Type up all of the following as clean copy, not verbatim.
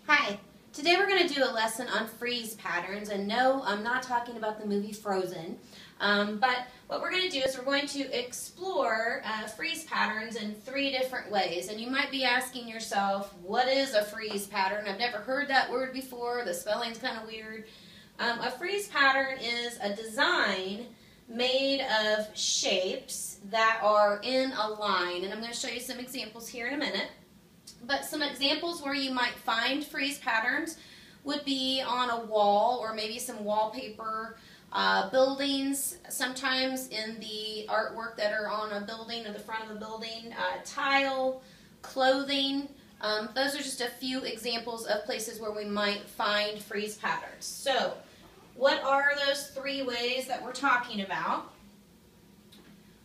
Hi, today we're going to do a lesson on Frieze patterns, and no, I'm not talking about the movie Frozen, but what we're going to do is we're going to explore Frieze patterns in 3 different ways. And you might be asking yourself, what is a Frieze pattern? I've never heard that word before, the spelling's kind of weird. A Frieze pattern is a design made of shapes that are in a line, and I'm going to show you some examples here in a minute. But some examples where you might find Frieze patterns would be on a wall or maybe some wallpaper, buildings, sometimes in the artwork that are on a building or the front of a building, tile, clothing. Those are just a few examples of places where we might find Frieze patterns. So, what are those 3 ways that we're talking about?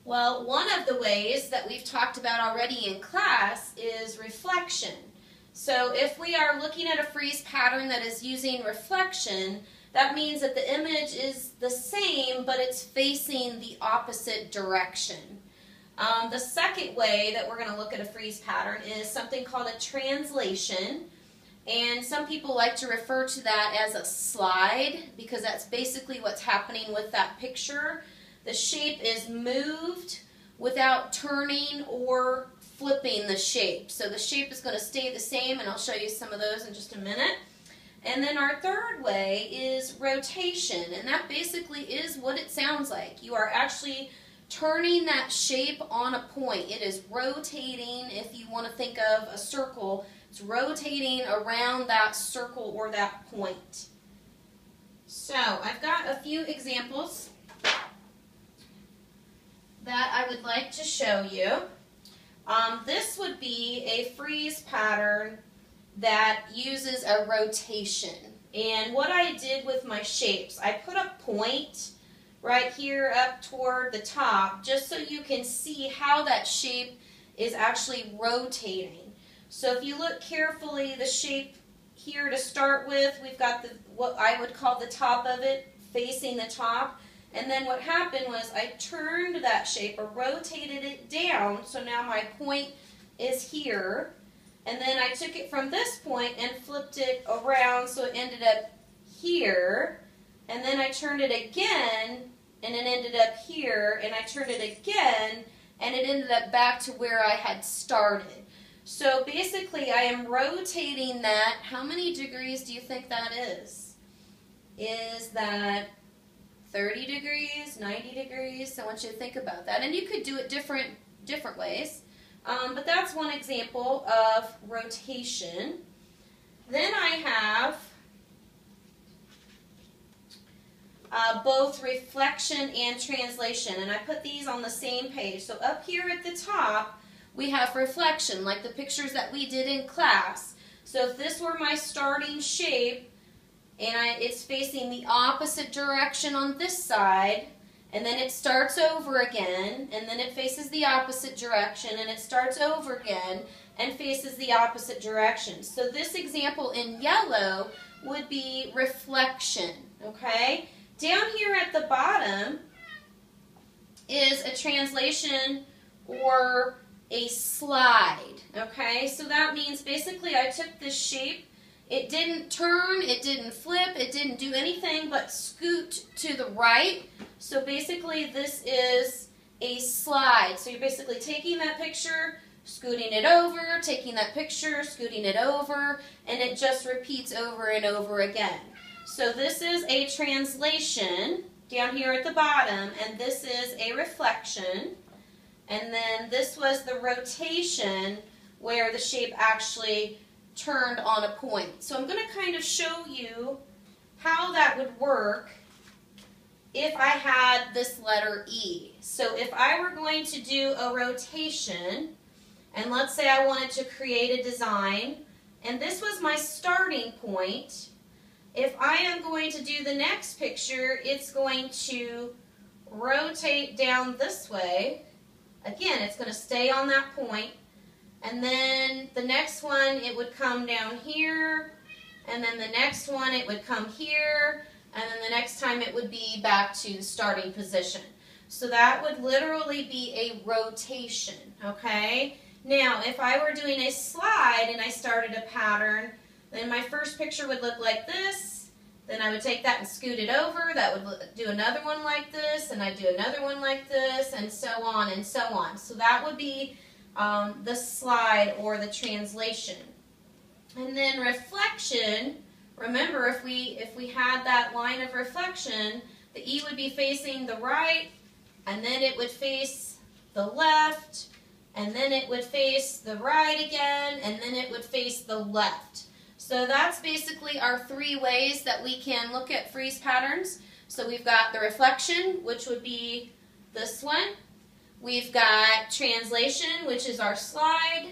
Well, one of the ways that we've talked about already in class is reflection. So if we are looking at a Frieze pattern that is using reflection, that means that the image is the same, but it's facing the opposite direction. The second way that we're going to look at a Frieze pattern is something called a translation. And some people like to refer to that as a slide, because that's basically what's happening with that picture. The shape is moved without turning or flipping the shape. So the shape is going to stay the same, and I'll show you some of those in just a minute. And then our third way is rotation, and that basically is what it sounds like. You are actually turning that shape on a point. It is rotating. If you want to think of a circle, it's rotating around that circle or that point. So I've got a few examples that I would like to show you. This would be a Frieze pattern that uses a rotation. And what I did with my shapes, I put a point right here up toward the top just so you can see how that shape is actually rotating. So if you look carefully, the shape here to start with, we've got what I would call the top of it facing the top. And then what happened was I turned that shape or rotated it down, so now my point is here. And then I took it from this point and flipped it around so it ended up here. And then I turned it again and it ended up here. And I turned it again and it ended up back to where I had started. So basically I am rotating that. How many degrees do you think that is? Is that 30 degrees, 90 degrees? So I want you to think about that. And you could do it different ways. But that's one example of rotation. Then I have both reflection and translation. And I put these on the same page. So up here at the top, we have reflection, like the pictures that we did in class. So if this were my starting shape, and it's facing the opposite direction on this side, and then it starts over again, and then it faces the opposite direction, and it starts over again, and faces the opposite direction. So this example in yellow would be reflection, okay? Down here at the bottom is a translation or a slide, okay? So that means basically I took this shape. It didn't turn, it didn't flip, it didn't do anything but scoot to the right. So basically this is a slide. So you're basically taking that picture, scooting it over, taking that picture, scooting it over, and it just repeats over and over again. So this is a translation down here at the bottom, and this is a reflection. And then this was the rotation where the shape actually turned on a point. So I'm going to kind of show you how that would work if I had this letter E. So if I were going to do a rotation, and let's say I wanted to create a design, and this was my starting point, if I am going to do the next picture, it's going to rotate down this way. Again, it's going to stay on that point. And then the next one, it would come down here, and then the next one, it would come here, and then the next time it would be back to the starting position. So that would literally be a rotation, okay? Now, if I were doing a slide and I started a pattern, Then my first picture would look like this. Then I would take that and scoot it over. That would do another one like this, and I'd do another one like this, and so on and so on. So that would be the slide or the translation. And then reflection, remember if we had that line of reflection, the E would be facing the right, and then it would face the left, and then it would face the right again, and then it would face the left. So that's basically our three ways that we can look at frieze patterns. So we've got the reflection, which would be this one. We've got translation, which is our slide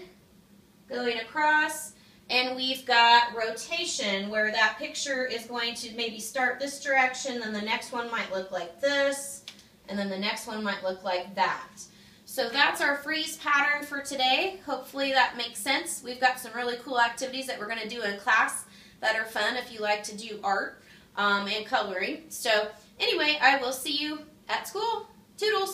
going across. And we've got rotation, where that picture is going to maybe start this direction, then the next one might look like this, and then the next one might look like that. So that's our frieze pattern for today. Hopefully that makes sense. We've got some really cool activities that we're going to do in class that are fun if you like to do art and coloring. So anyway, I will see you at school. Toodles!